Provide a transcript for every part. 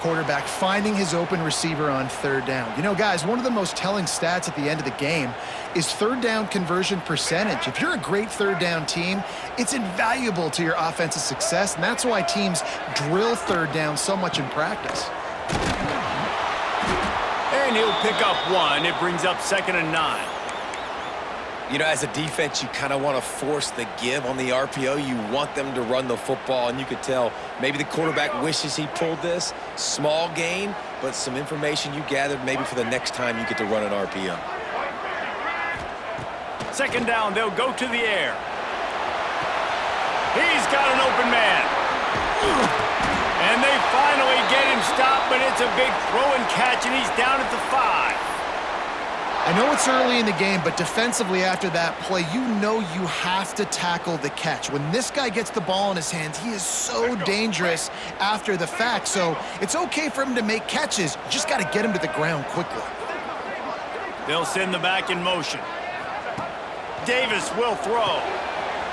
Quarterback finding his open receiver on third down. You know, guys, one of the most telling stats at the end of the game is third down conversion percentage. If you're a great third down team, it's invaluable to your offensive success, and that's why teams drill third down so much in practice. And he'll pick up one. It brings up 2nd and 9. You know, as a defense, you kind of want to force the give on the RPO. You want them to run the football, and you could tell maybe the quarterback wishes he pulled this. Small gain, but some information you gathered maybe for the next time you get to run an RPO. 2nd down, they'll go to the air. He's got an open man. And they finally get him stopped, but it's a big throw and catch, and he's down at the 5. I know it's early in the game, but defensively after that play, you know you have to tackle the catch. When this guy gets the ball in his hands, he is so dangerous after the fact. So it's okay for him to make catches. You just got to get him to the ground quickly. They'll send the back in motion. Davis will throw.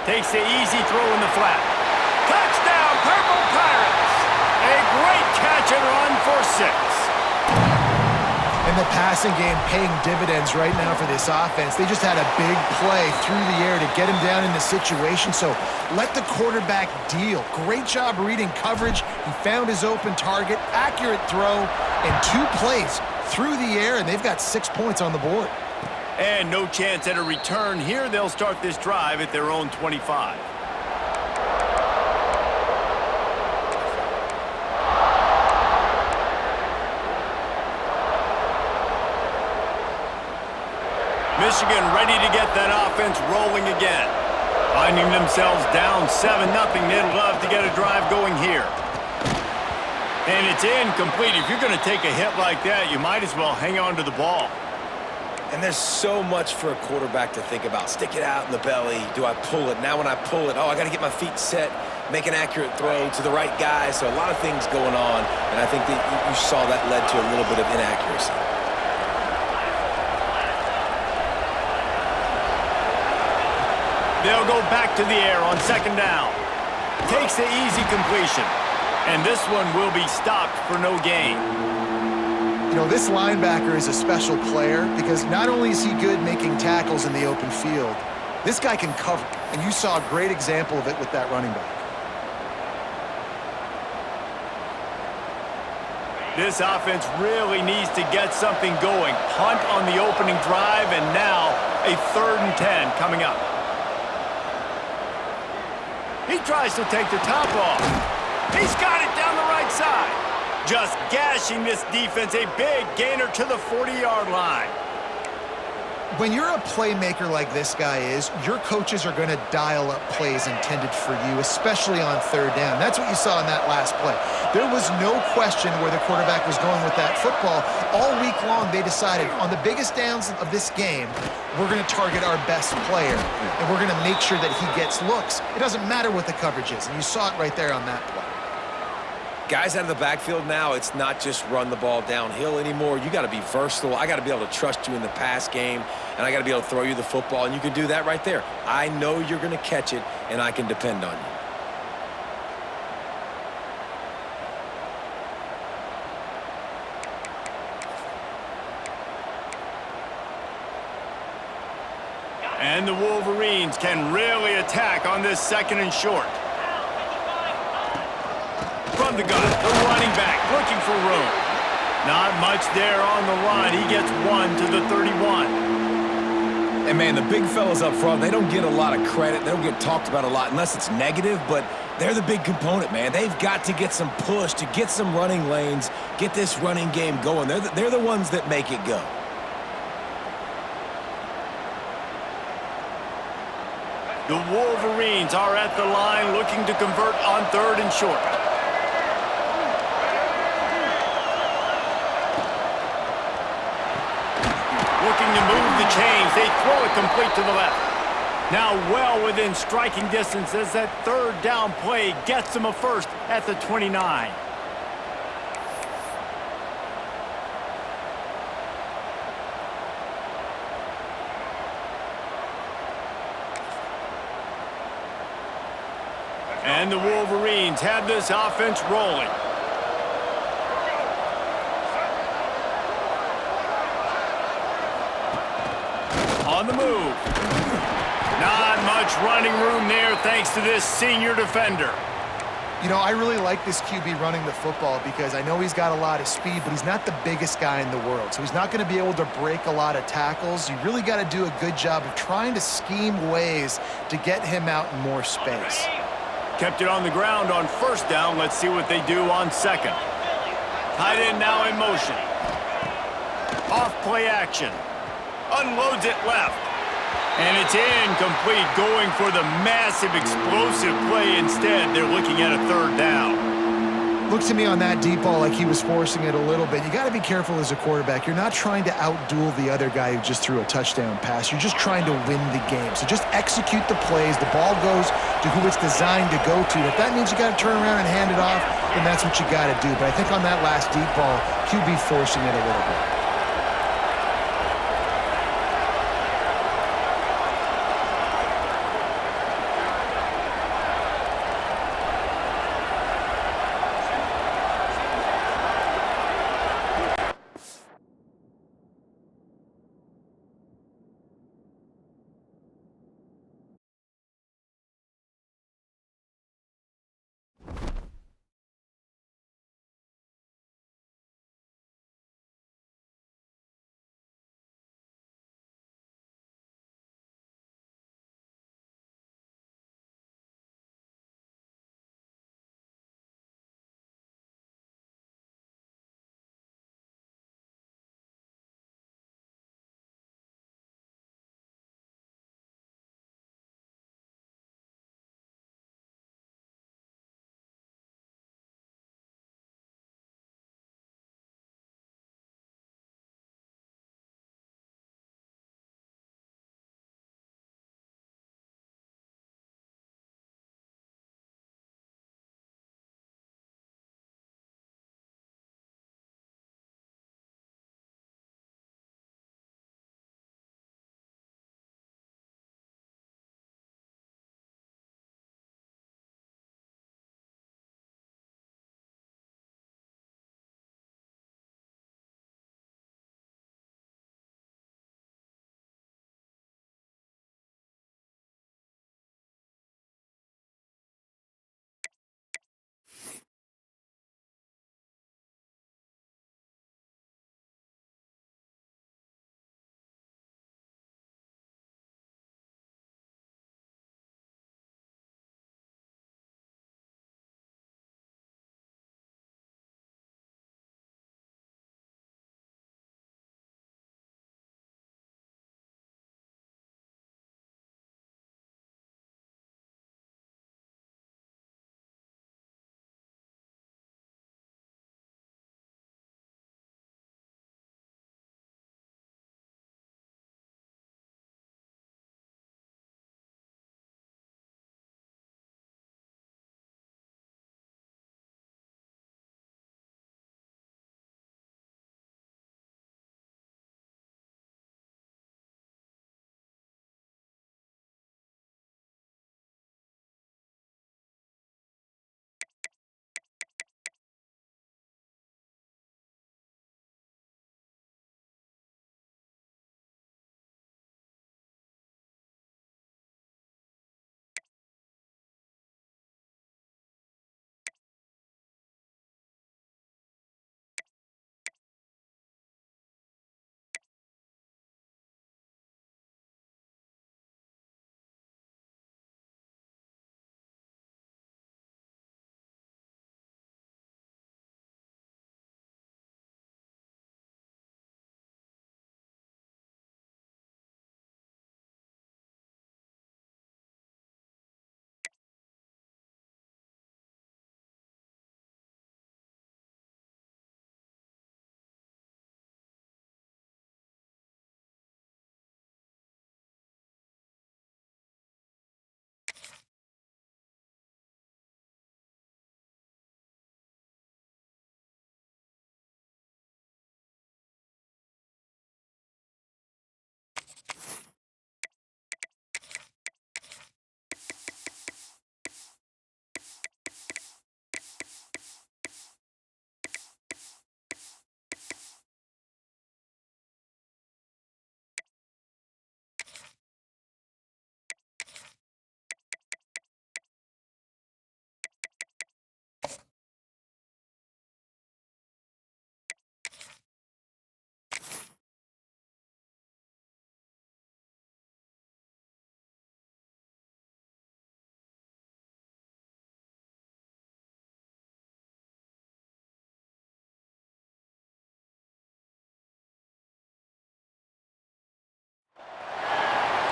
Takes the easy throw in the flat. Touchdown, Purple Pirates! A great catch and run for 6. And the passing game paying dividends right now for this offense. They just had a big play through the air to get him down in the situation. So let the quarterback deal. Great job reading coverage. He found his open target, accurate throw, and 2 plays through the air, and they've got 6 points on the board. And no chance at a return here. They'll start this drive at their own 25. Michigan ready to get that offense rolling again. Finding themselves down 7-0. They'd love to get a drive going here. And it's incomplete. If you're going to take a hit like that, you might as well hang on to the ball. And there's so much for a quarterback to think about. Stick it out in the belly. Do I pull it? Now when I pull it, I got to get my feet set, make an accurate throw to the right guy. So a lot of things going on, and I think that you saw that led to a little bit of inaccuracy. They'll go back to the air on 2nd down. Takes the easy completion. And this one will be stopped for no gain. You know, this linebacker is a special player because not only is he good making tackles in the open field, this guy can cover. And you saw a great example of it with that running back. This offense really needs to get something going. Punt on the opening drive, and now a 3rd and 10 coming up. He tries to take the top off. He's got it down the right side. Just gashing this defense, a big gainer to the 40-yard line. When you're a playmaker like this guy is, your coaches are going to dial up plays intended for you, especially on 3rd down. That's what you saw in that last play. There was no question where the quarterback was going with that football. All week long, they decided on the biggest downs of this game, we're going to target our best player, and we're going to make sure that he gets looks. It doesn't matter what the coverage is, and you saw it right there on that play. Guys out of the backfield now, it's not just run the ball downhill anymore. You got to be versatile. I got to be able to trust you in the pass game, and I got to be able to throw you the football, and you can do that right there. I know you're going to catch it, and I can depend on you. And the Wolverines can really attack on this 2nd and short. From the gun, the running back looking for room. Not much there on the run. He gets 1 to the 31. And, man, the big fellas up front, they don't get a lot of credit. They don't get talked about a lot unless it's negative, but they're the big component, man. They've got to get some push, to get some running lanes, get this running game going. They're the ones that make it go. The Wolverines are at the line looking to convert on 3rd and short. Looking to move the chains. They throw it complete to the left. Now well within striking distance as that 3rd down play gets them a first at the 29. And the Wolverines have this offense rolling. On the move. Not much running room there thanks to this senior defender. You know, I really like this QB running the football because I know he's got a lot of speed, but he's not the biggest guy in the world. So he's not going to be able to break a lot of tackles. You really got to do a good job of trying to scheme ways to get him out in more space. Kept it on the ground on first down. Let's see what they do on second. Tight end now in motion. Off play action. Unloads it left. And it's incomplete, going for the massive explosive play instead. They're looking at a third down. Looks to me on that deep ball like he was forcing it a little bit. You got to be careful as a quarterback. You're not trying to outduel the other guy who just threw a touchdown pass. You're just trying to win the game. So just execute the plays. The ball goes to who it's designed to go to. If that means you got to turn around and hand it off, then that's what you got to do. But I think on that last deep ball, QB forcing it a little bit.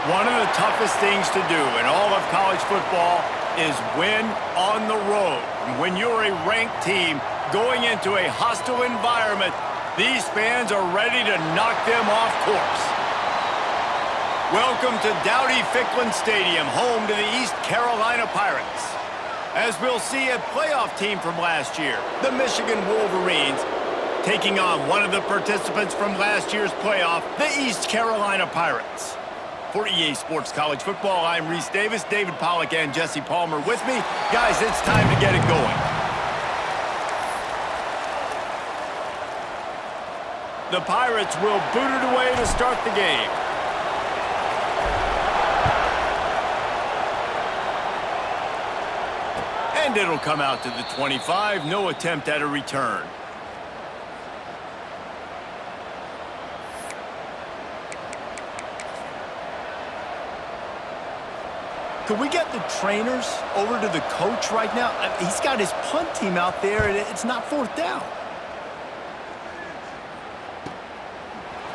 One of the toughest things to do in all of college football is win on the road. And when you're a ranked team going into a hostile environment, these fans are ready to knock them off course. Welcome to Dowdy-Ficklen Stadium, home to the East Carolina Pirates. As we'll see, a playoff team from last year, the Michigan Wolverines, taking on one of the participants from last year's playoff, the East Carolina Pirates. For EA Sports College Football, I'm Reese Davis, David Pollack, and Jesse Palmer with me. Guys, it's time to get it going. The Pirates will boot it away to start the game. And it'll come out to the 25. No attempt at a return. Could we get the trainers over to the coach right now? He's got his punt team out there, and it's not fourth down.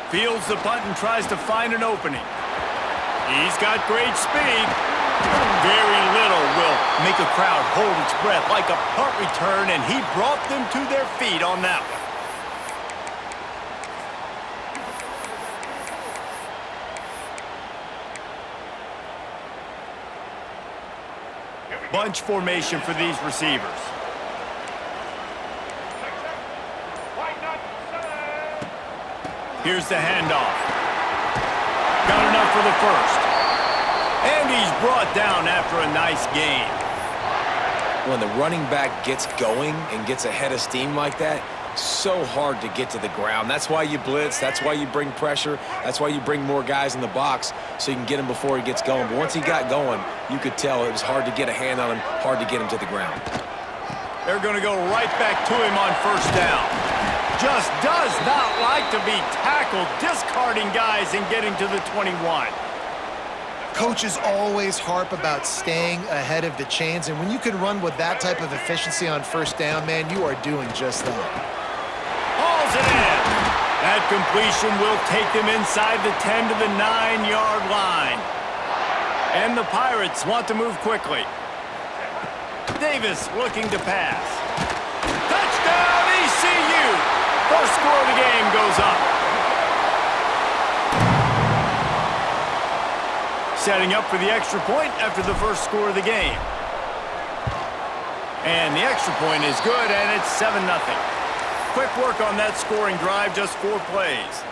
Fields the punt and tries to find an opening. He's got great speed. Very little will make a crowd hold its breath like a punt return, and he brought them to their feet on that one. Bunch formation for these receivers. Here's the handoff. Got enough for the first. And he's brought down after a nice gain. When the running back gets going and gets ahead of steam like that, so hard to get to the ground. That's why you blitz. That's why you bring pressure. That's why you bring more guys in the box so you can get him before he gets going. But once he got going, you could tell it was hard to get a hand on him, hard to get him to the ground. They're going to go right back to him on first down. Just does not like to be tackled, discarding guys and getting to the 21. Coaches always harp about staying ahead of the chains, and when you can run with that type of efficiency on first down, man, you are doing just that. Hauls it in. That completion will take them inside the 10 to the 9-yard line. And the Pirates want to move quickly. Davis looking to pass. Touchdown, ECU! First score of the game goes up. Setting up for the extra point after the first score of the game. And the extra point is good, and it's 7-0. Quick work on that scoring drive, just 4 plays.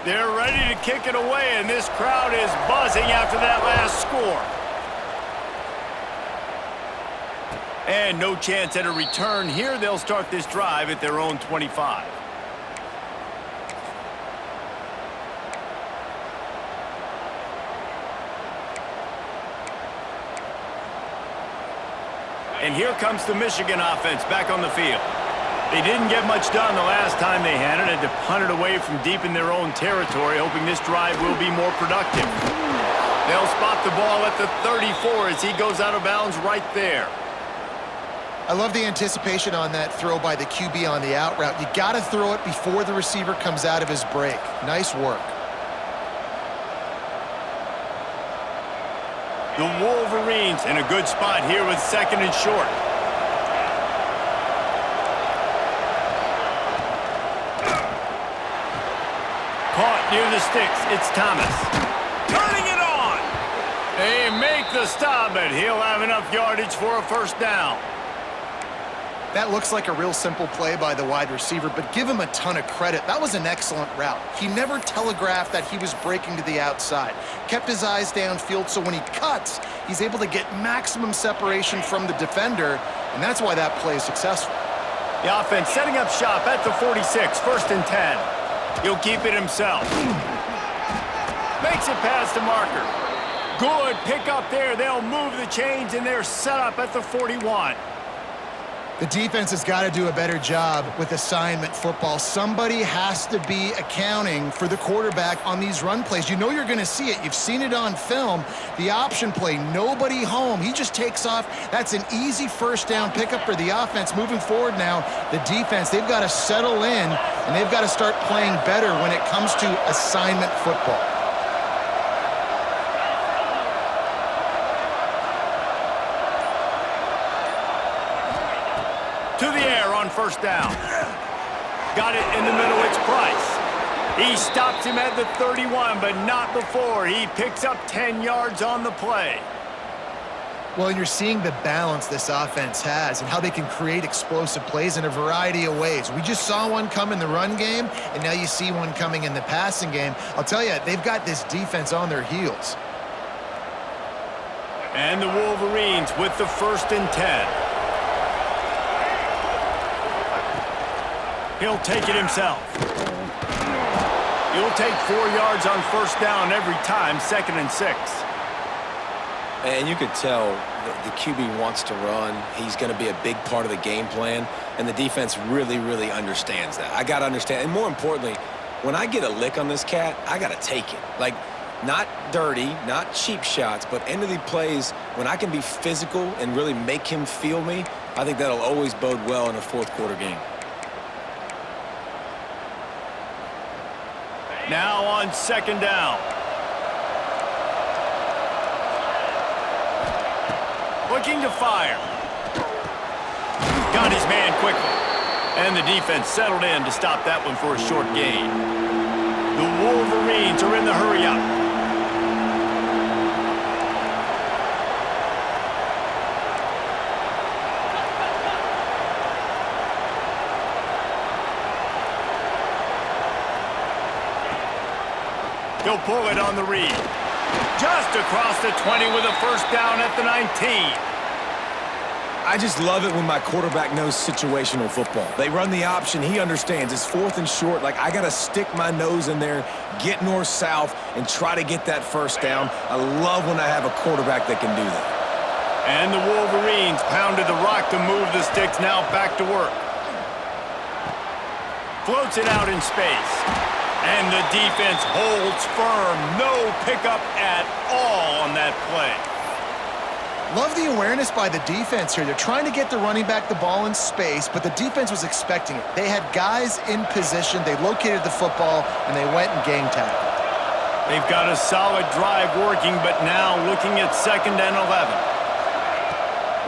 They're ready to kick it away, and this crowd is buzzing after that last score. And no chance at a return here. They'll start this drive at their own 25. And here comes the Michigan offense back on the field. They didn't get much done the last time they had it. Had to punt it away from deep in their own territory, hoping this drive will be more productive. They'll spot the ball at the 34 as he goes out of bounds right there. I love the anticipation on that throw by the QB on the out route. You got to throw it before the receiver comes out of his break. Nice work. The Wolverines in a good spot here with second and short. Caught near the sticks. It's Thomas. Turning it on. They make the stop, but he'll have enough yardage for a first down. That looks like a real simple play by the wide receiver, but give him a ton of credit. That was an excellent route. He never telegraphed that he was breaking to the outside. Kept his eyes downfield, so when he cuts, he's able to get maximum separation from the defender, and that's why that play is successful. The offense setting up shop at the 46, first and 10. He'll keep it himself. Makes it past the marker. Good pick up there. They'll move the chains, and they're set up at the 41. The defense has got to do a better job with assignment football. Somebody has to be accounting for the quarterback on these run plays. You know you're going to see it. You've seen it on film. The option play, nobody home. He just takes off. That's an easy first down pickup for the offense. Moving forward now, the defense, they've got to settle in, and they've got to start playing better when it comes to assignment football. to the air on first down. Got it in the middle, it's Price. He stops him at the 31, but not before. He picks up 10 yards on the play. Well, you're seeing the balance this offense has and how they can create explosive plays in a variety of ways. We just saw one come in the run game, and now you see one coming in the passing game. I'll tell you, they've got this defense on their heels. And the Wolverines with the 1st and 10. He'll take it himself. He'll take 4 yards on first down every time, 2nd and 6. And you could tell the QB wants to run. He's going to be a big part of the game plan, and the defense really, really understands that. I got to understand, and more importantly, when I get a lick on this cat, I got to take it. Like, not dirty, not cheap shots, but end of the plays, when I can be physical and really make him feel me, I think that'll always bode well in a fourth-quarter game. Now on 2nd down. Looking to fire. Got his man quickly. And the defense settled in to stop that one for a short gain. The Wolverines are in the hurry-up. He'll pull it on the read. Just across the 20 with a first down at the 19. I just love it when my quarterback knows situational football. They run the option. He understands. It's 4th and short. Like, I got to stick my nose in there, get north-south, and try to get that first down. I love when I have a quarterback that can do that. And the Wolverines pounded the rock to move the sticks, now back to work. Floats it out in space. And the defense holds firm. No pickup at all on that play. Love the awareness by the defense here. They're trying to get the running back the ball in space, but the defense was expecting it. They had guys in position. They located the football, and they went and game tackled. They've got a solid drive working, but now looking at 2nd and 11.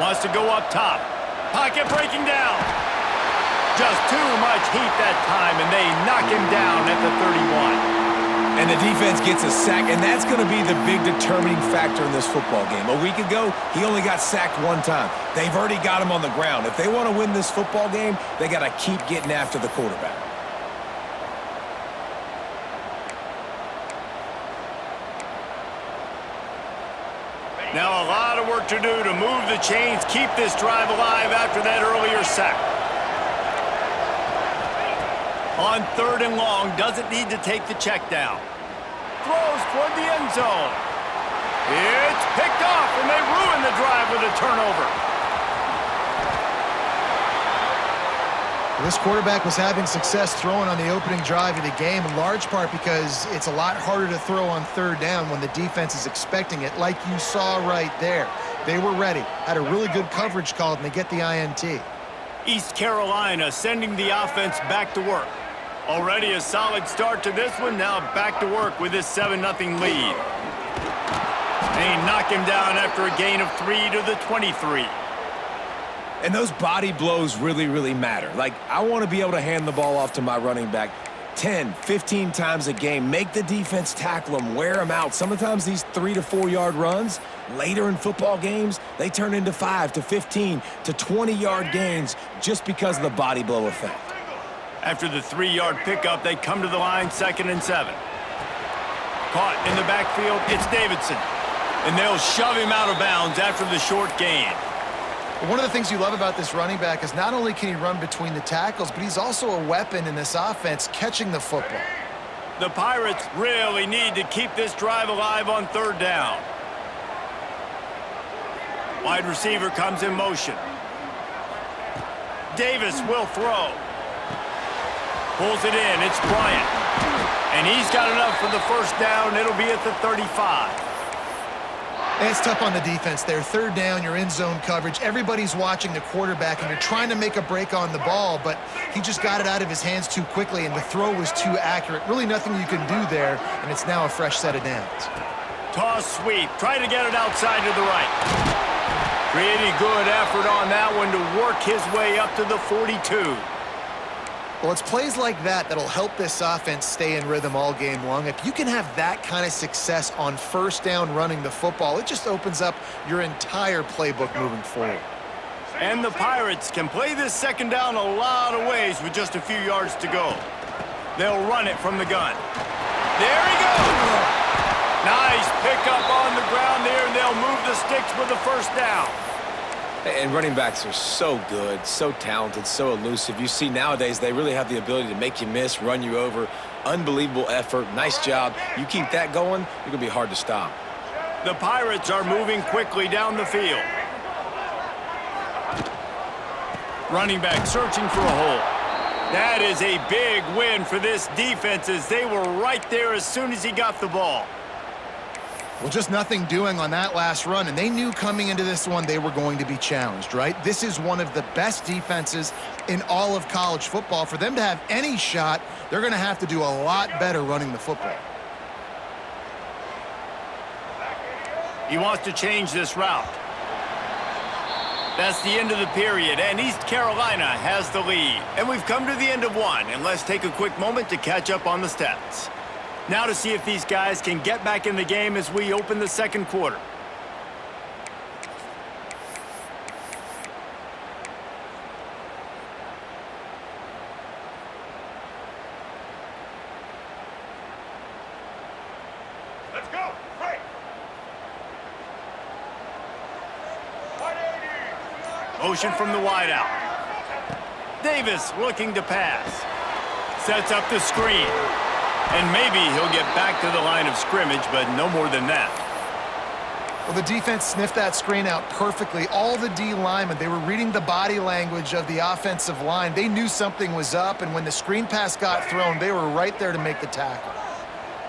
Wants to go up top. Pocket breaking down. Just too much heat that time, and they knock him down at the 31. And the defense gets a sack, and that's going to be the big determining factor in this football game. A week ago, he only got sacked 1 time. They've already got him on the ground. If they want to win this football game, they got to keep getting after the quarterback. Now a lot of work to do to move the chains, keep this drive alive after that earlier sack. On 3rd and long, doesn't need to take the check down. Throws toward the end zone. It's picked off, and they ruin the drive with a turnover. This quarterback was having success throwing on the opening drive of the game, in large part because it's a lot harder to throw on 3rd down when the defense is expecting it, like you saw right there. They were ready, had a really good coverage called, and they get the INT. East Carolina sending the offense back to work. Already a solid start to this one, now back to work with this 7-0 lead. They knock him down after a gain of 3 to the 23. And those body blows really, really matter. Like, I want to be able to hand the ball off to my running back 10, 15 times a game. Make the defense tackle them, wear them out. Sometimes these 3 to 4 yard runs, later in football games, they turn into 5 to 15 to 20 yard gains just because of the body blow effect. After the 3-yard pickup, they come to the line, 2nd and 7. Caught in the backfield, it's Davidson. And they'll shove him out of bounds after the short gain. One of the things you love about this running back is not only can he run between the tackles, but he's also a weapon in this offense catching the football. The Pirates really need to keep this drive alive on 3rd down. Wide receiver comes in motion. Davis will throw. Pulls it in. It's Bryant. And he's got enough for the first down. It'll be at the 35. And it's tough on the defense there. 3rd down, you're in zone coverage. Everybody's watching the quarterback, and you're trying to make a break on the ball, but he just got it out of his hands too quickly, and the throw was too accurate. Really nothing you can do there, and it's now a fresh set of downs. Toss sweep. Try to get it outside to the right. Pretty good effort on that one to work his way up to the 42. Well, it's plays like that that'll help this offense stay in rhythm all game long. If you can have that kind of success on first down running the football, it just opens up your entire playbook moving forward. And the Pirates can play this second down a lot of ways with just a few yards to go. They'll run it from the gun. There he goes! Nice pickup on the ground there, and they'll move the sticks with the first down. And running backs are so good, so talented, so elusive. You see nowadays they really have the ability to make you miss, run you over. Unbelievable effort. Nice job. You keep that going, you're going to be hard to stop. The Pirates are moving quickly down the field. Running back searching for a hole. That is a big win for this defense as they were right there as soon as he got the ball. Well, just nothing doing on that last run, and they knew coming into this one they were going to be challenged, right? This is one of the best defenses in all of college football. For them to have any shot, they're going to have to do a lot better running the football. He wants to change this route. That's the end of the period, and East Carolina has the lead. And we've come to the end of one, and let's take a quick moment to catch up on the stats. Now to see if these guys can get back in the game as we open the second quarter. Let's go! Right. 180. Motion from the wideout. Davis looking to pass. Sets up the screen. And maybe he'll get back to the line of scrimmage, but no more than that. Well, the defense sniffed that screen out perfectly. All the D linemen, they were reading the body language of the offensive line. They knew something was up, and when the screen pass got thrown, they were right there to make the tackle.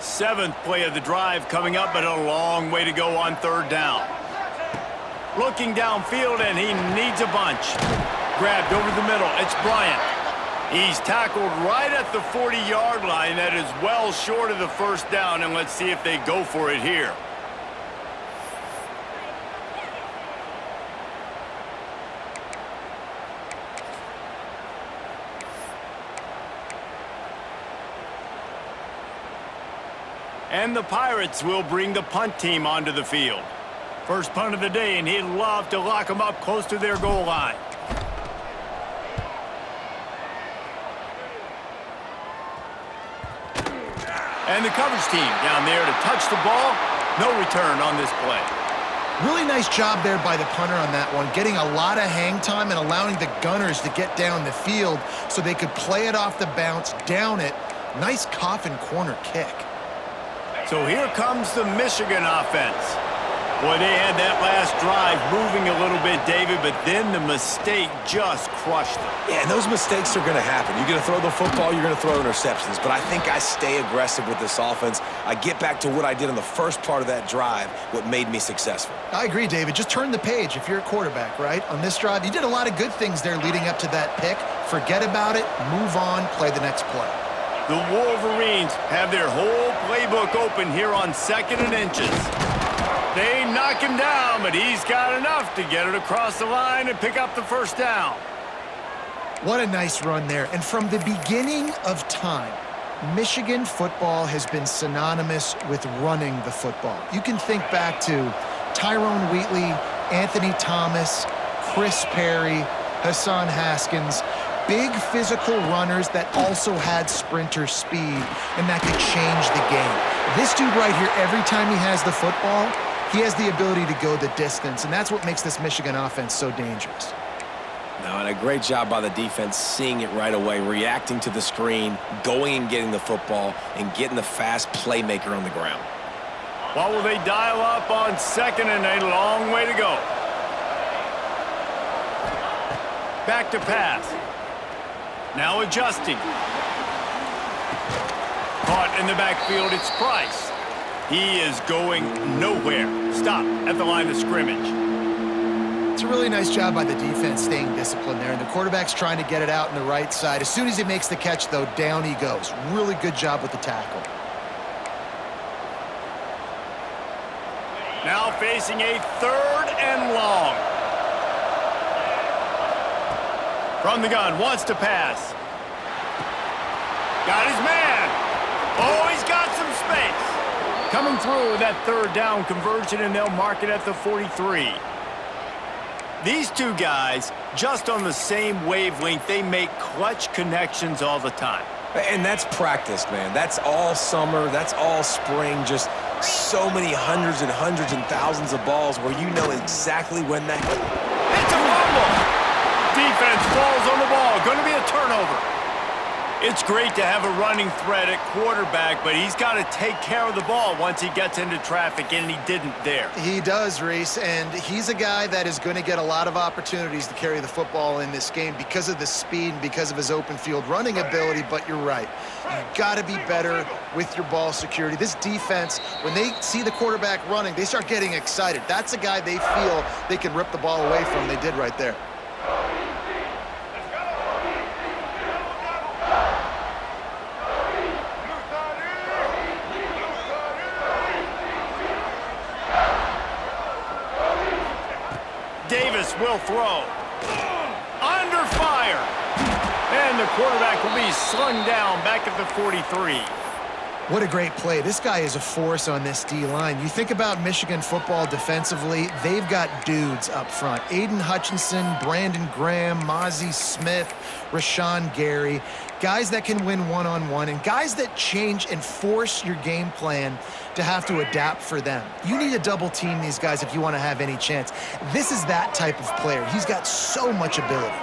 Seventh play of the drive coming up, but a long way to go on third down. Looking downfield, and he needs a bunch. Grabbed over the middle. It's Bryant. He's tackled right at the 40-yard line. That is well short of the first down, and let's see if they go for it here. And the Pirates will bring the punt team onto the field. First punt of the day, and he'd love to lock them up close to their goal line. And the coverage team down there to touch the ball. No return on this play. Really nice job there by the punter on that one, getting a lot of hang time and allowing the gunners to get down the field so they could play it off the bounce, down it. Nice coffin corner kick. So here comes the Michigan offense. Boy, they had that last drive moving a little bit, David, but then the mistake just crushed them. Yeah, and those mistakes are going to happen. You're going to throw the football, you're going to throw interceptions. But I think I stay aggressive with this offense. I get back to what I did in the first part of that drive, what made me successful. I agree, David. Just turn the page if you're a quarterback, right? On this drive, you did a lot of good things there leading up to that pick. Forget about it, move on, play the next play. The Wolverines have their whole playbook open here on 2nd and inches. They knock him down, but he's got enough to get it across the line and pick up the first down. What a nice run there. And from the beginning of time, Michigan football has been synonymous with running the football. You can think back to Tyrone Wheatley, Anthony Thomas, Chris Perry, Hassan Haskins. Big physical runners that also had sprinter speed and that could change the game. This dude right here, every time he has the football, he has the ability to go the distance, and that's what makes this Michigan offense so dangerous. No, and a great job by the defense seeing it right away, reacting to the screen, going and getting the football, and getting the fast playmaker on the ground. What will they dial up on 2nd and a long way to go? Back to pass. Now adjusting. Caught in the backfield, it's Price. He is going nowhere. Stop at the line of scrimmage. It's a really nice job by the defense staying disciplined there, and the quarterback's trying to get it out on the right side. As soon as he makes the catch, though, down he goes. Really good job with the tackle. Now facing a 3rd and long. From the gun, wants to pass. Got his man. Oh, he's got some space. Coming through with that third down conversion, and they'll mark it at the 43. These two guys, just on the same wavelength, they make clutch connections all the time. And that's practice, man. That's all summer. That's all spring. Just so many hundreds and thousands of balls where you know exactly when that... It's a fumble. Defense falls on the ball. Going to be a turnover. It's great to have a running threat at quarterback, but he's got to take care of the ball once he gets into traffic, and he didn't there. He does, Reese, and he's a guy that is going to get a lot of opportunities to carry the football in this game because of the speed and because of his open field running ability, but you're right. You've got to be better with your ball security. This defense, when they see the quarterback running, they start getting excited. That's a guy they feel they can rip the ball away from. They did right there. Davis will throw. Under fire. And the quarterback will be slung down back at the 43. What a great play. This guy is a force on this D-line. You think about Michigan football defensively, they've got dudes up front. Aiden Hutchinson, Brandon Graham, Mozzie Smith, Rashawn Gary. Guys that can win one-on-one and guys that change and force your game plan to have to adapt for them. You need to double team these guys if you want to have any chance. This is that type of player. He's got so much ability.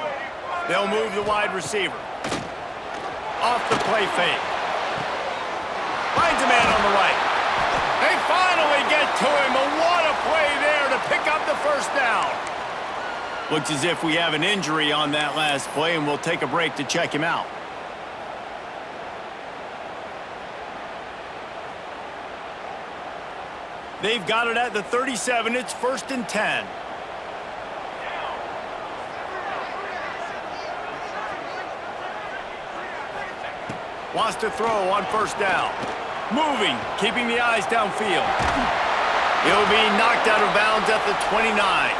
They'll move the wide receiver. Off the play fake. Finds a man on the right. They finally get to him. But what a play there to pick up the first down. Looks as if we have an injury on that last play, and we'll take a break to check him out. They've got it at the 37. It's 1st and 10. Wants to throw on 1st down. Moving, keeping the eyes downfield. He'll be knocked out of bounds at the 29.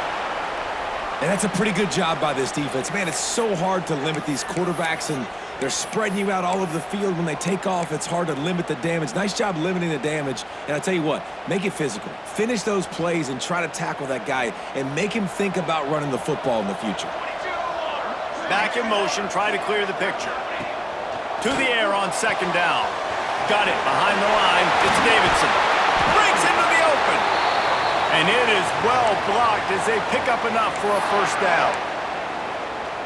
And that's a pretty good job by this defense. Man, it's so hard to limit these quarterbacks, and they're spreading you out all over the field. When they take off, it's hard to limit the damage. Nice job limiting the damage. And I tell you what, make it physical. Finish those plays and try to tackle that guy and make him think about running the football in the future. Back in motion, try to clear the picture. To the air on 2nd down. Got it behind the line. It's Davidson. Breaks into the open. And it is well blocked as they pick up enough for a 1st down.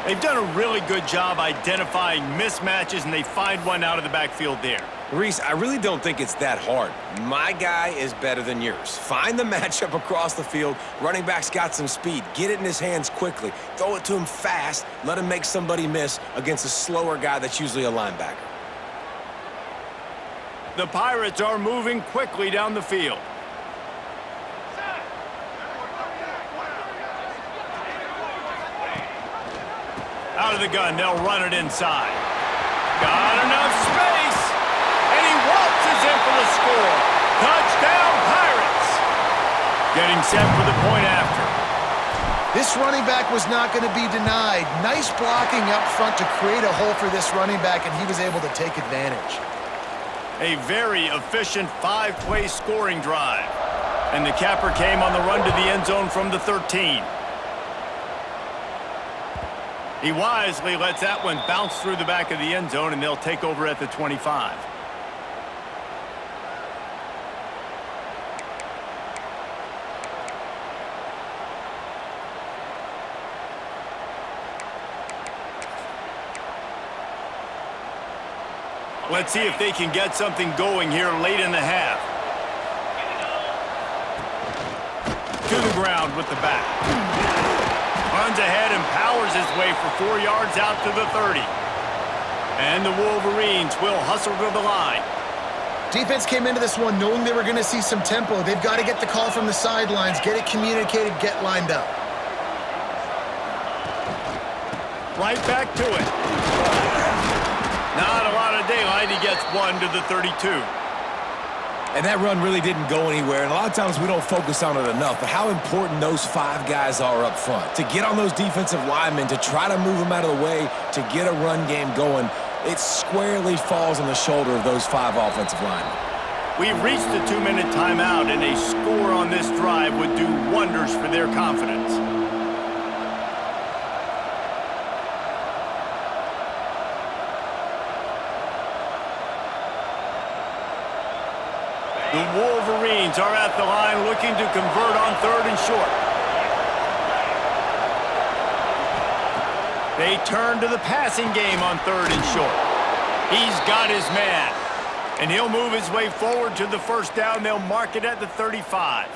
They've done a really good job identifying mismatches, and they find one out of the backfield there. Reese, I really don't think it's that hard. My guy is better than yours. Find the matchup across the field. Running back's got some speed. Get it in his hands quickly. Throw it to him fast. Let him make somebody miss against a slower guy that's usually a linebacker. The Pirates are moving quickly down the field. Out of the gun, they'll run it inside. Got enough space, and he waltzes in for the score. Touchdown, Pirates! Getting set for the point after. This running back was not going to be denied. Nice blocking up front to create a hole for this running back, and he was able to take advantage. A very efficient 5-play scoring drive. And the capper came on the run to the end zone from the 13. He wisely lets that one bounce through the back of the end zone, and they'll take over at the 25. Let's see if they can get something going here late in the half. To the ground with the back. Runs ahead and powers his way for 4 yards out to the 30. And the Wolverines will hustle to the line. Defense came into this one knowing they were going to see some tempo. They've got to get the call from the sidelines, get it communicated, get lined up. Right back to it. Not a lot of daylight. He gets one to the 32. And that run really didn't go anywhere, and a lot of times we don't focus on it enough, but how important those 5 guys are up front. To get on those defensive linemen, to try to move them out of the way, to get a run game going, it squarely falls on the shoulder of those 5 offensive linemen. We've reached the 2-minute timeout, and a score on this drive would do wonders for their confidence. The Wolverines are at the line looking to convert on 3rd and short. They turn to the passing game on 3rd and short. He's got his man. And he'll move his way forward to the first down. They'll mark it at the 35.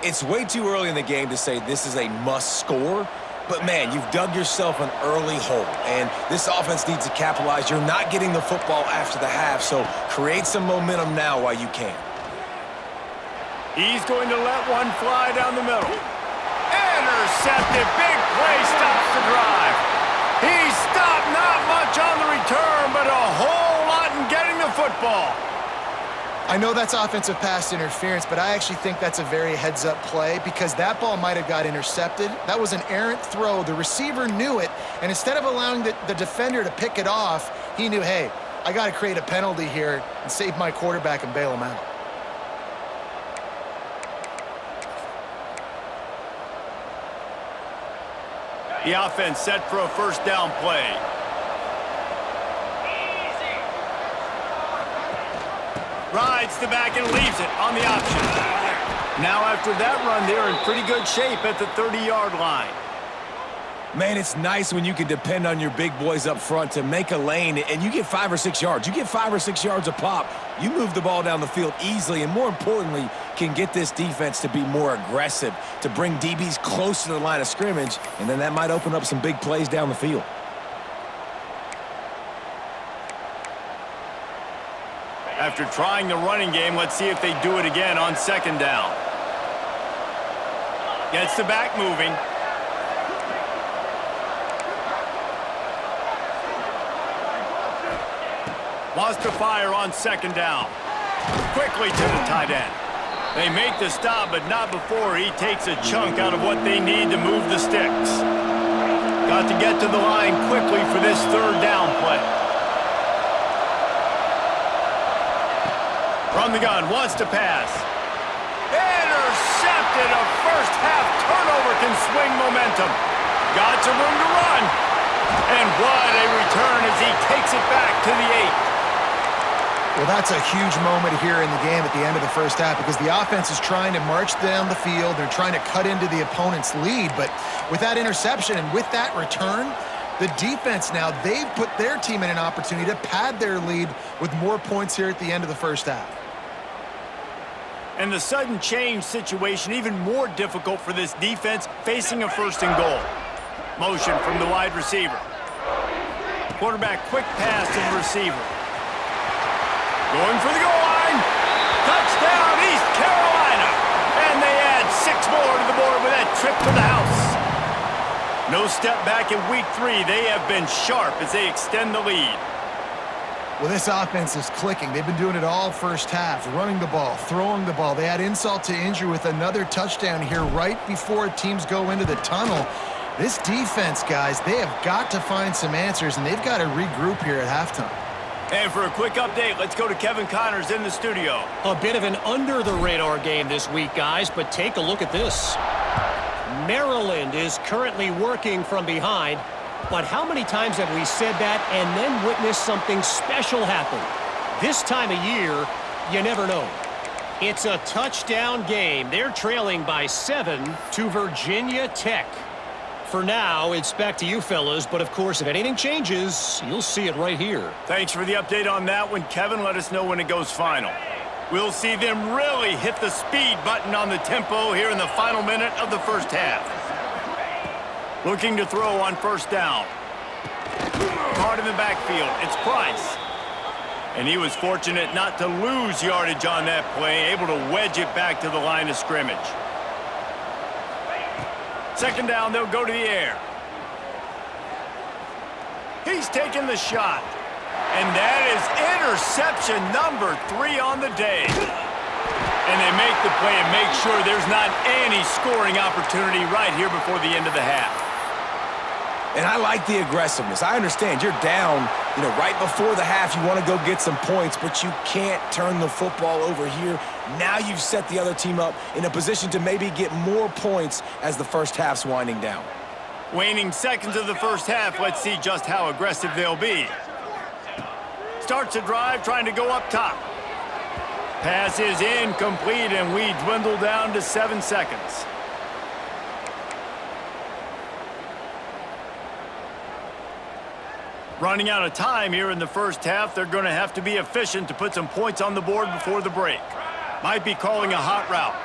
It's way too early in the game to say this is a must score, but man, you've dug yourself an early hole, and this offense needs to capitalize. You're not getting the football after the half, so create some momentum now while you can. He's going to let one fly down the middle. Intercepted. Big play stops the drive. He stopped not much on the return, but a whole lot in getting the football. I know that's offensive pass interference, but I actually think that's a very heads-up play because that ball might have got intercepted. That was an errant throw. The receiver knew it, and instead of allowing the defender to pick it off, he knew, hey, I got to create a penalty here and save my quarterback and bail him out. The offense set for a first down play. Rides the back and leaves it on the option. Now after that run, they're in pretty good shape at the 30-yard line. Man, it's nice when you can depend on your big boys up front to make a lane, and you get 5 or 6 yards. You get 5 or 6 yards a pop. You move the ball down the field easily, and more importantly, can get this defense to be more aggressive, to bring DBs close to the line of scrimmage, and then that might open up some big plays down the field. After trying the running game, let's see if they do it again on 2nd down. Gets the back moving. Wants to fire on 2nd down. Quickly to the tight end. They make the stop, but not before he takes a chunk out of what they need to move the sticks. Got to get to the line quickly for this 3rd down play. From the gun, wants to pass. Intercepted. A first-half turnover can swing momentum. Got some room to run. And what a return as he takes it back to the 8. Well, that's a huge moment here in the game at the end of the first half because the offense is trying to march down the field. They're trying to cut into the opponent's lead. But with that interception and with that return, the defense now, they've put their team in an opportunity to pad their lead with more points here at the end of the first half. And the sudden change situation even more difficult for this defense facing a 1st and goal. Motion from the wide receiver. Quarterback quick pass to the receiver. Going for the goal line. Touchdown, East Carolina. And they add 6 more to the board with that trip to the house. No step back in week 3. They have been sharp as they extend the lead. Well, this offense is clicking. They've been doing it all first half, running the ball, throwing the ball. They had insult to injury with another touchdown here right before teams go into the tunnel. This defense, guys, they have got to find some answers, and they've got to regroup here at halftime. And for a quick update, let's go to Kevin Connors in the studio. A bit of an under-the-radar game this week, guys, but take a look at this. Maryland is currently working from behind, but how many times have we said that and then witnessed something special happen? This time of year, you never know. It's a touchdown game. They're trailing by 7 to Virginia Tech. For now, it's back to you fellas, but of course, if anything changes, you'll see it right here. Thanks for the update on that one, Kevin. Let us know when it goes final. We'll see them really hit the speed button on the tempo here in the final minute of the first half. Looking to throw on 1st down. Hard in the backfield. It's Price. And he was fortunate not to lose yardage on that play, able to wedge it back to the line of scrimmage. 2nd down, they'll go to the air. He's taking the shot. And that is Interception number 3 on the day. And they make the play and make sure there's not any scoring opportunity right here before the end of the half. And I like the aggressiveness. I understand you're down, right before the half. You want to go get some points, but you can't turn the football over here. Now you've set the other team up in a position to maybe get more points as the first half's winding down. Waning seconds of the first half, let's see just how aggressive they'll be. Starts a drive, trying to go up top. Pass is incomplete, and we dwindle down to 7 seconds. Running out of time here in the first half, they're going to have to be efficient to put some points on the board before the break. Might be calling a hot route.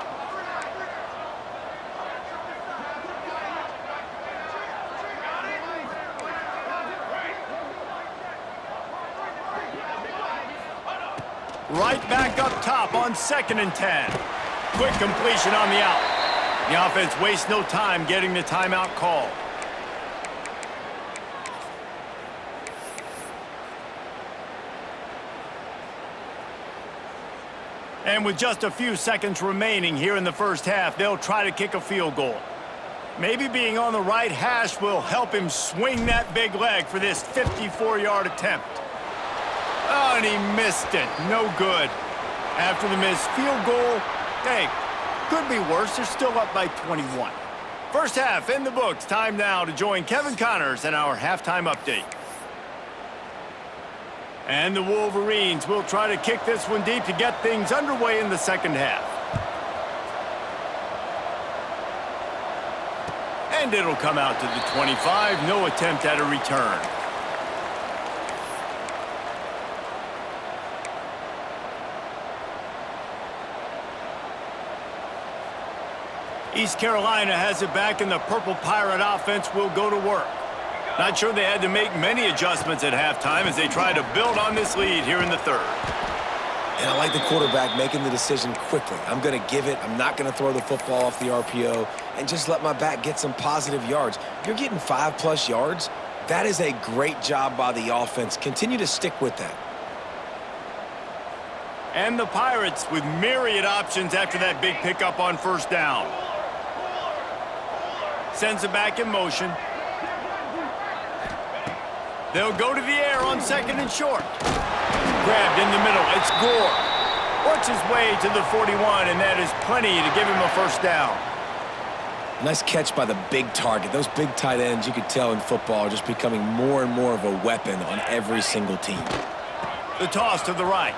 Right back up top on 2nd and 10. Quick completion on the out. The offense wastes no time getting the timeout called. And with just a few seconds remaining here in the first half, they'll try to kick a field goal. Maybe being on the right hash will help him swing that big leg for this 54-yard attempt. Oh, and he missed it. No good. After the missed field goal, hey, could be worse. They're still up by 21. First half in the books. Time now to join Kevin Connors in our halftime update. And the Wolverines will try to kick this one deep to get things underway in the second half. And it'll come out to the 25. No attempt at a return. East Carolina has it back, and the Purple Pirate offense will go to work. Not sure they had to make many adjustments at halftime as they try to build on this lead here in the third. And I like the quarterback making the decision quickly. I'm going to give it. I'm not going to throw the football off the RPO and just let my back get some positive yards. You're getting 5+ yards. That is a great job by the offense. Continue to stick with that. And the Pirates with myriad options after that big pickup on first down. Sends it back in motion. They'll go to the air on 2nd and short. Grabbed in the middle. It's Gore. Works his way to the 41, and that is plenty to give him a first down. Nice catch by the big target. Those big tight ends, you could tell in football, are just becoming more and more of a weapon on every single team. The toss to the right.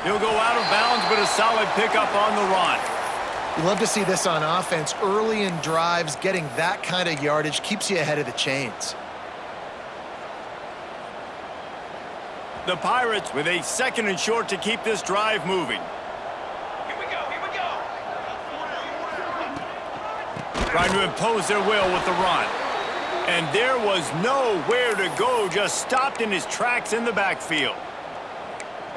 He'll go out of bounds, but a solid pickup on the run. You love to see this on offense. Early in drives, getting that kind of yardage keeps you ahead of the chains. The Pirates with a 2nd and short to keep this drive moving. Here we go, here we go. Trying to impose their will with the run. And there was nowhere to go, just stopped in his tracks in the backfield.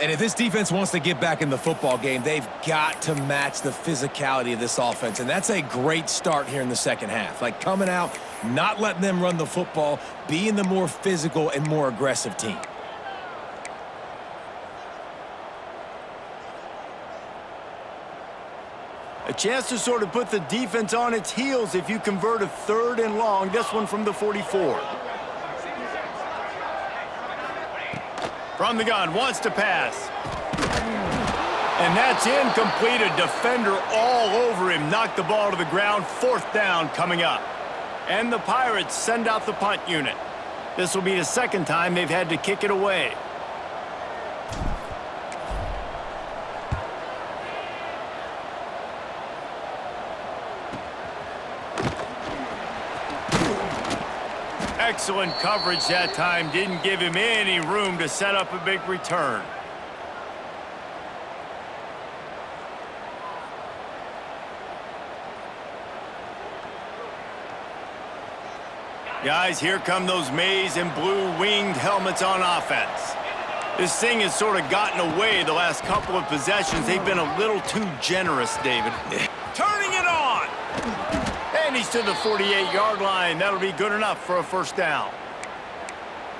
And if this defense wants to get back in the football game, they've got to match the physicality of this offense. And that's a great start here in the second half. Like coming out, not letting them run the football, being the more physical and more aggressive team. A chance to sort of put the defense on its heels if you convert a 3rd and long. This one from the 44. From the gun, wants to pass. And that's incomplete. A defender all over him. Knocked the ball to the ground. 4th down coming up. And the Pirates send out the punt unit. This will be the 2nd time they've had to kick it away. Excellent coverage that time. Didn't give him any room to set up a big return. Guys, here come those maize and blue winged helmets on offense. This thing has sort of gotten away the last couple of possessions. They've been a little too generous, David. Turning it on! And he's to the 48-yard line. That'll be good enough for a first down.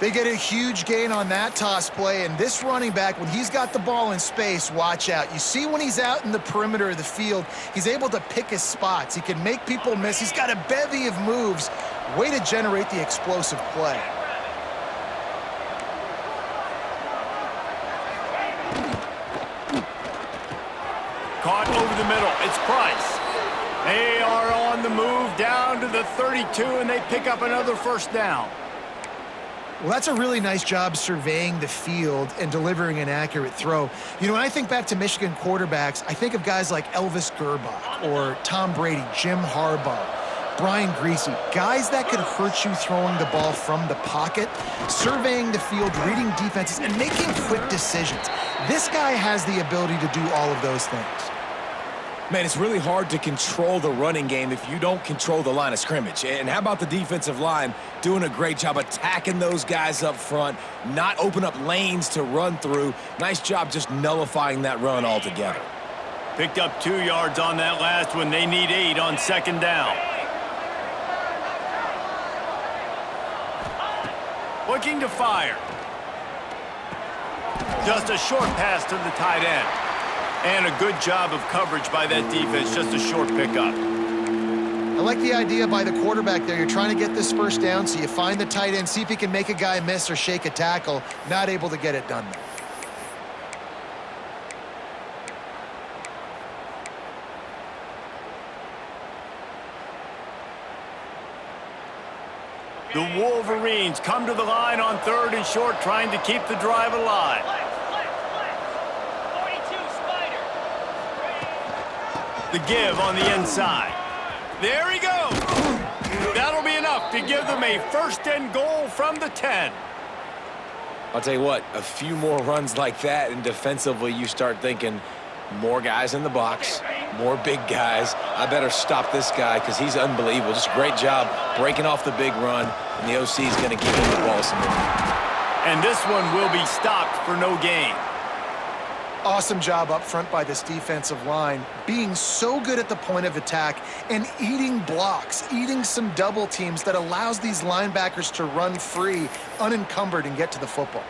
They get a huge gain on that toss play, and this running back, when he's got the ball in space, watch out. You see when he's out in the perimeter of the field, he's able to pick his spots. He can make people miss. He's got a bevy of moves. Way to generate the explosive play. Caught over the middle. It's Price. They are on the move down to the 32, and they pick up another first down. Well, that's a really nice job surveying the field and delivering an accurate throw. You know, when I think back to Michigan quarterbacks, I think of guys like Elvis Gerbach or Tom Brady, Jim Harbaugh, Brian Griese, guys that could hurt you throwing the ball from the pocket, surveying the field, reading defenses, and making quick decisions. This guy has the ability to do all of those things. Man, it's really hard to control the running game if you don't control the line of scrimmage. And how about the defensive line doing a great job attacking those guys up front, not open up lanes to run through. Nice job just nullifying that run altogether. Picked up 2 yards on that last one. They need 8 on second down. Looking to fire. Just a short pass to the tight end. And a good job of coverage by that defense, just a short pickup. I like the idea by the quarterback there. You're trying to get this first down, so you find the tight end, see if he can make a guy miss or shake a tackle. Not able to get it done there. The Wolverines come to the line on 3rd and short, trying to keep the drive alive. The give on the inside. There he goes. That'll be enough to give them a 1st and goal from the 10. I'll tell you what, a few more runs like that, and defensively you start thinking, more guys in the box, more big guys. I better stop this guy because he's unbelievable. Just a great job breaking off the big run, and the OC is going to give him the ball some more. And this one will be stopped for no gain. Awesome job up front by this defensive line, being so good at the point of attack and eating blocks, eating some double teams that allows these linebackers to run free, unencumbered, and get to the football.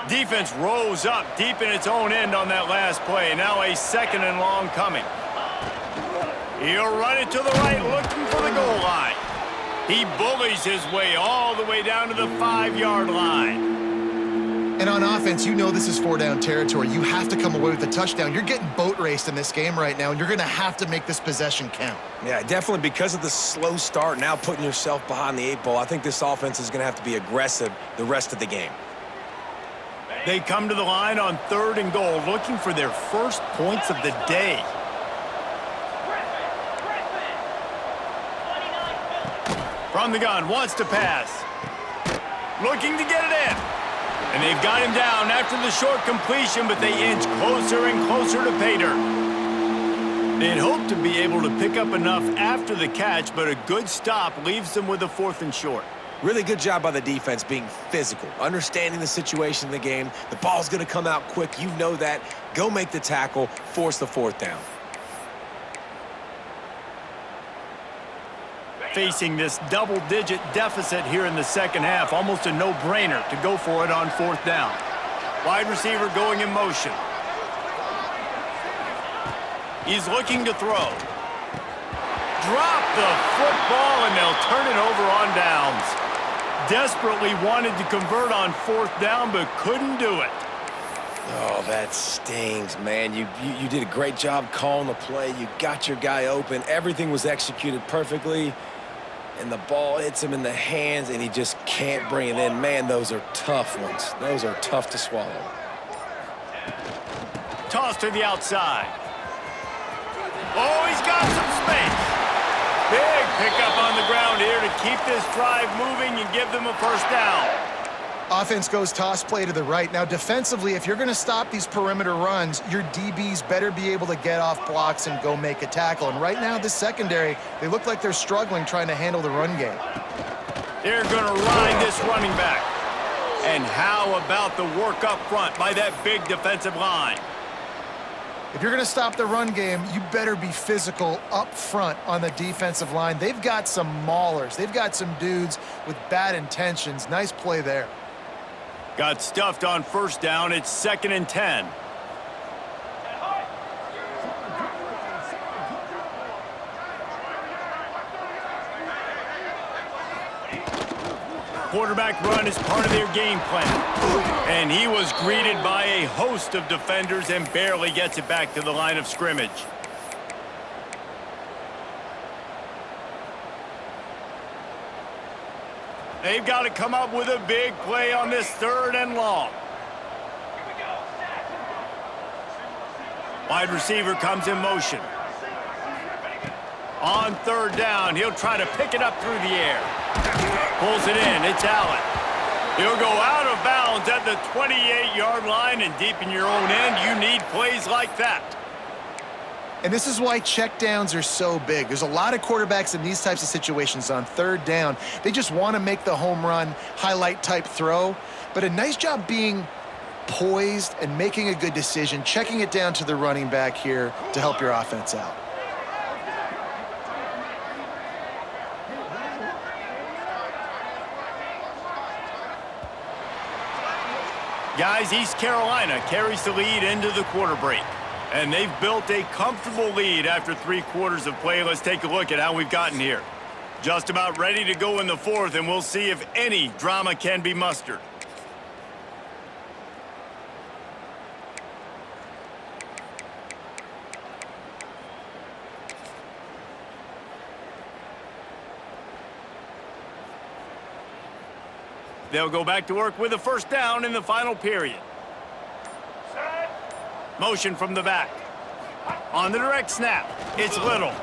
Defense rose up deep in its own end on that last play. Now a 2nd and long coming. He'll run it to the right, looking for the goal line. He bullies his way all the way down to the 5-yard line. And on offense, you know this is 4-down territory. You have to come away with a touchdown. You're getting boat raced in this game right now, and you're going to have to make this possession count. Yeah, definitely because of the slow start, now putting yourself behind the 8 ball, I think this offense is going to have to be aggressive the rest of the game. They come to the line on 3rd and goal, looking for their first points of the day. From the gun, wants to pass. Looking to get it in. And they've got him down after the short completion, but they inch closer and closer to pay dirt. They'd hoped to be able to pick up enough after the catch, but a good stop leaves them with a 4th and short. Really good job by the defense being physical, understanding the situation in the game. The ball's going to come out quick. You know that. Go make the tackle, force the 4th down. Facing this double-digit deficit here in the second half, almost a no-brainer to go for it on 4th down. Wide receiver going in motion. He's looking to throw. Drop the football, and they'll turn it over on downs. Desperately wanted to convert on 4th down, but couldn't do it. Oh, that stings, man. You did a great job calling the play. You got your guy open. Everything was executed perfectly. And the ball hits him in the hands, and he just can't bring it in. Man, those are tough ones. Those are tough to swallow. Toss to the outside. Oh, he's got some space. Big pickup on the ground here to keep this drive moving and give them a 1st down. Offense goes toss play to the right. Now, defensively, if you're going to stop these perimeter runs, your DBs better be able to get off blocks and go make a tackle. And right now, this secondary, they look like they're struggling trying to handle the run game. They're going to ride this running back. And how about the work up front by that big defensive line? If you're going to stop the run game, you better be physical up front on the defensive line. They've got some maulers. They've got some dudes with bad intentions. Nice play there. Got stuffed on first down. It's 2nd and 10. Quarterback run is part of their game plan. And he was greeted by a host of defenders and barely gets it back to the line of scrimmage. They've got to come up with a big play on this 3rd and long. Wide receiver comes in motion. On 3rd down, he'll try to pick it up through the air. Pulls it in. It's Allen. He'll go out of bounds at the 28-yard line, and deep in your own end, you need plays like that. And this is why checkdowns are so big. There's a lot of quarterbacks in these types of situations on 3rd down. They just want to make the home run, highlight-type throw. But a nice job being poised and making a good decision, checking it down to the running back here to help your offense out. Guys, East Carolina carries the lead into the quarter break. And they've built a comfortable lead after 3 quarters of play. Let's take a look at how we've gotten here. Just about ready to go in the 4th, and we'll see if any drama can be mustered. They'll go back to work with a 1st down in the final period. Motion from the back. On the direct snap, it's Little.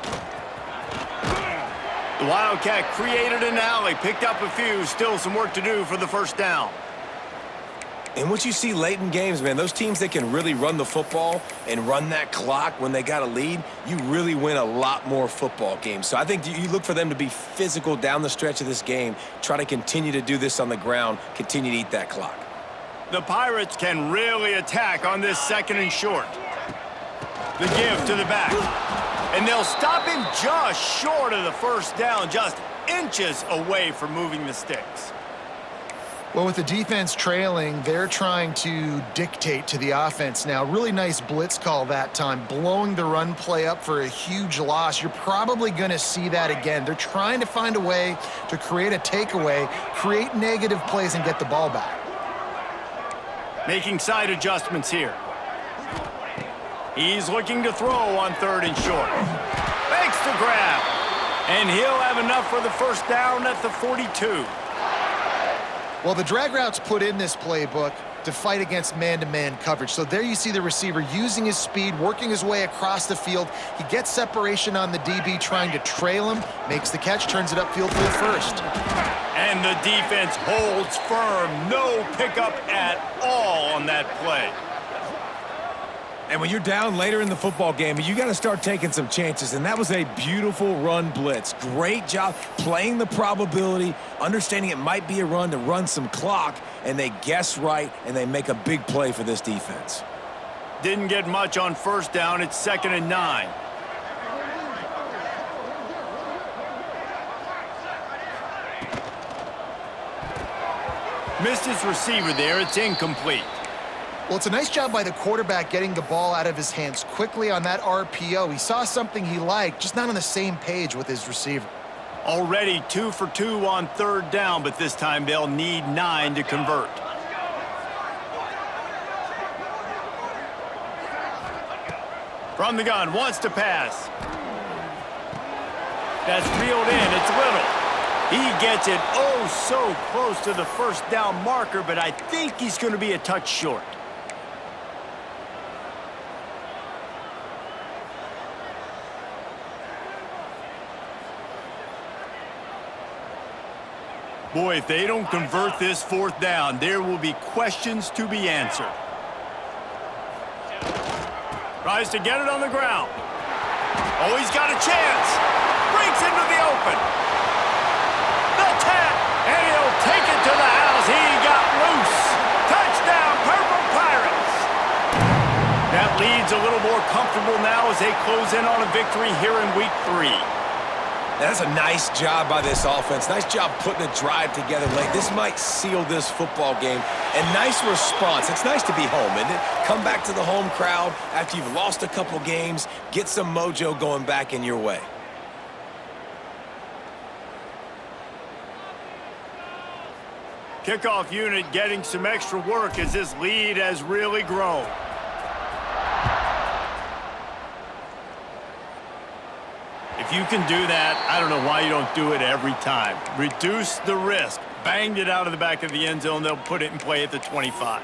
The Wildcat created an alley, picked up a few, still some work to do for the 1st down. And what you see late in games, man, those teams that can really run the football and run that clock when they got a lead, you really win a lot more football games. So I think you look for them to be physical down the stretch of this game, try to continue to do this on the ground, continue to eat that clock. The Pirates can really attack on this 2nd and short. The give to the back. And they'll stop him just short of the 1st down, just inches away from moving the sticks. Well, with the defense trailing, they're trying to dictate to the offense now. Really nice blitz call that time, blowing the run play up for a huge loss. You're probably going to see that again. They're trying to find a way to create a takeaway, create negative plays, and get the ball back. Making side adjustments here. He's looking to throw on 3rd and short. Makes the grab. And he'll have enough for the 1st down at the 42. Well, the drag routes put in this playbook to fight against man-to-man coverage. So there you see the receiver using his speed, working his way across the field. He gets separation on the DB, trying to trail him, makes the catch, turns it upfield for the 1st. And the defense holds firm. No pickup at all on that play. And when you're down later in the football game, you got to start taking some chances, and that was a beautiful run blitz. Great job playing the probability, understanding it might be a run to run some clock, and they guess right, and they make a big play for this defense. Didn't get much on 1st down. It's 2nd and 9. Missed his receiver there. It's incomplete. Well, it's a nice job by the quarterback getting the ball out of his hands quickly on that RPO. He saw something he liked, just not on the same page with his receiver. Already 2 for 2 on 3rd down, but this time they'll need 9 to convert. From the gun, wants to pass. That's reeled in. It's Little. He gets it oh so close to the 1st down marker, but I think he's going to be a touch short. Boy, if they don't convert this 4th down, there will be questions to be answered. Tries to get it on the ground. Oh, he's got a chance. Breaks into the open. The tap, and he'll take it to the house. He got loose. Touchdown, Purple Pirates. That lead's a little more comfortable now as they close in on a victory here in Week 3. That's a nice job by this offense. Nice job putting a drive together late. This might seal this football game. And nice response. It's nice to be home, isn't it? Come back to the home crowd after you've lost a couple games. Get some mojo going back in your way. Kickoff unit getting some extra work as this lead has really grown. If you can do that, I don't know why you don't do it every time. Reduce the risk. Banged it out of the back of the end zone. They'll put it in play at the 25.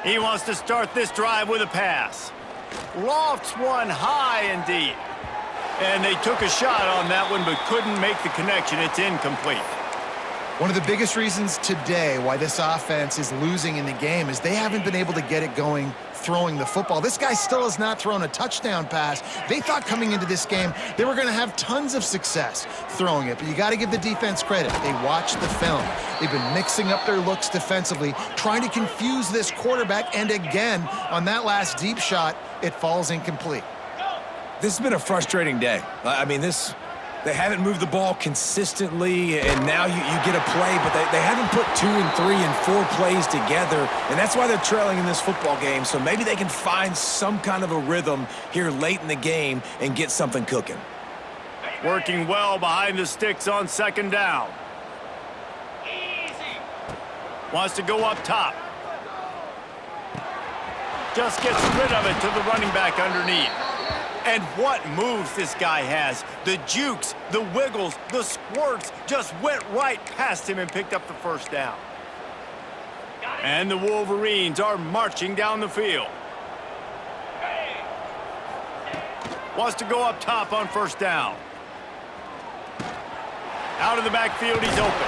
He wants to start this drive with a pass. Lofts one high and deep. And they took a shot on that one but couldn't make the connection. It's incomplete. One of the biggest reasons today why this offense is losing in the game is they haven't been able to get it going throwing the football. This guy still has not thrown a touchdown pass. They thought coming into this game they were going to have tons of success throwing it, but you got to give the defense credit. They watched the film. They've been mixing up their looks defensively, trying to confuse this quarterback, and again, on that last deep shot, it falls incomplete. This has been a frustrating day. I mean, they haven't moved the ball consistently, and now you get a play, but they haven't put 2 and 3 and 4 plays together, and that's why they're trailing in this football game. So maybe they can find some kind of a rhythm here late in the game and get something cooking. Working well behind the sticks on second down. Wants to go up top. Just gets rid of it to the running back underneath. And what moves this guy has. The jukes, the wiggles, the squirts just went right past him and picked up the first down. And the Wolverines are marching down the field. Wants to go up top on first down. Out of the backfield, he's open.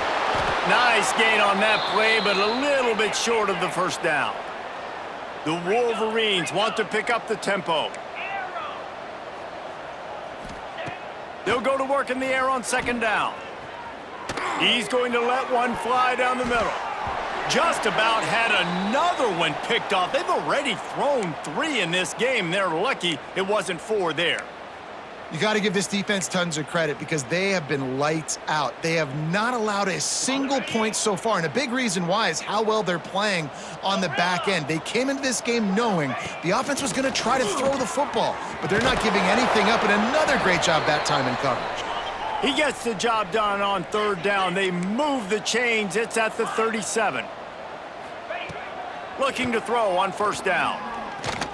Nice gain on that play, but a little bit short of the first down. The Wolverines want to pick up the tempo. They'll go to work in the air on second down. He's going to let one fly down the middle. Just about had another one picked off. They've already thrown 3 in this game. They're lucky it wasn't 4 there. You got to give this defense tons of credit because they have been lights out. They have not allowed a single point so far, and a big reason why is how well they're playing on the back end. They came into this game knowing the offense was going to try to throw the football, but they're not giving anything up, and another great job that time in coverage. He gets the job done on third down. They move the chains. It's at the 37. Looking to throw on first down.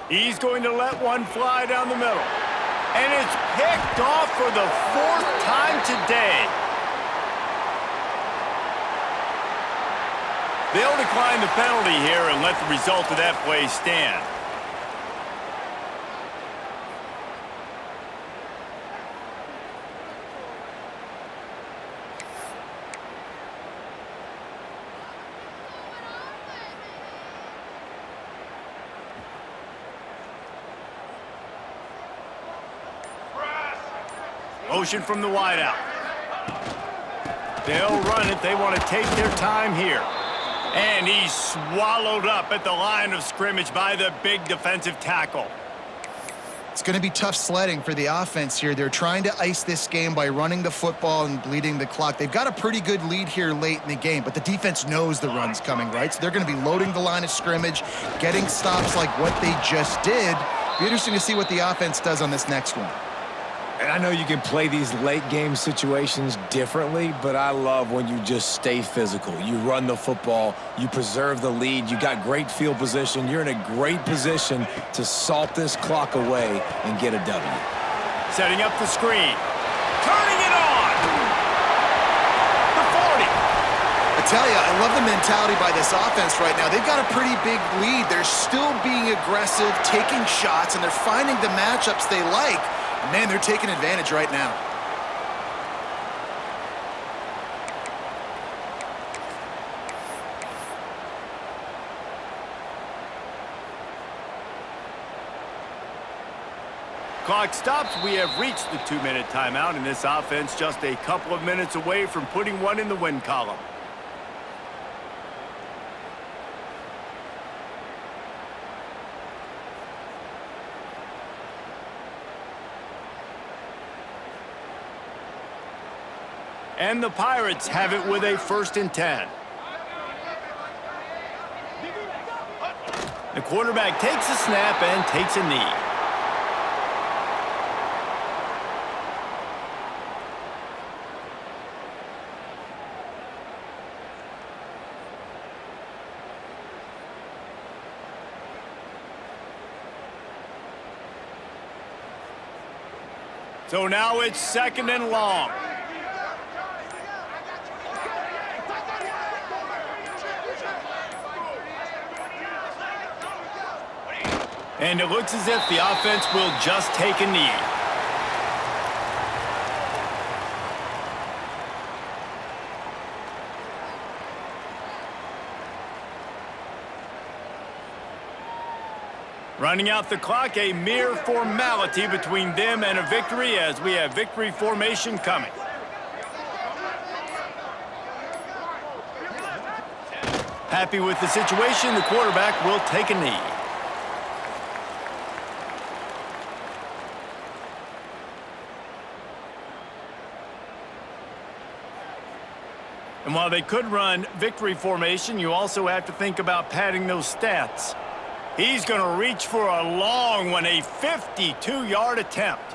He's going to let one fly down the middle. And it's picked off for the 4th time today. They'll decline the penalty here and let the result of that play stand. Motion from the wideout. They'll run it. They want to take their time here. And he's swallowed up at the line of scrimmage by the big defensive tackle. It's going to be tough sledding for the offense here. They're trying to ice this game by running the football and bleeding the clock. They've got a pretty good lead here late in the game, but the defense knows the run's coming, right? So they're going to be loading the line of scrimmage, getting stops like what they just did. Be interesting to see what the offense does on this next one. And I know you can play these late game situations differently, but I love when you just stay physical. You run the football, you preserve the lead, you got great field position. You're in a great position to salt this clock away and get a W. Setting up the screen. Turning it on! The 40. I tell you, I love the mentality by this offense right now. They've got a pretty big lead. They're still being aggressive, taking shots, and they're finding the matchups they like. Man, they're taking advantage right now. clock stops, we have reached the 2-minute timeout, and this offense just a couple of minutes away from putting one in the win column. And the Pirates have it with a 1st and 10. The quarterback takes a snap and takes a knee. So now it's 2nd and long. And it looks as if the offense will just take a knee. Running out the clock, a mere formality between them and a victory as we have victory formation coming. Happy with the situation, the quarterback will take a knee. And while they could run victory formation, you also have to think about padding those stats. He's going to reach for a long one, a 52-yard attempt.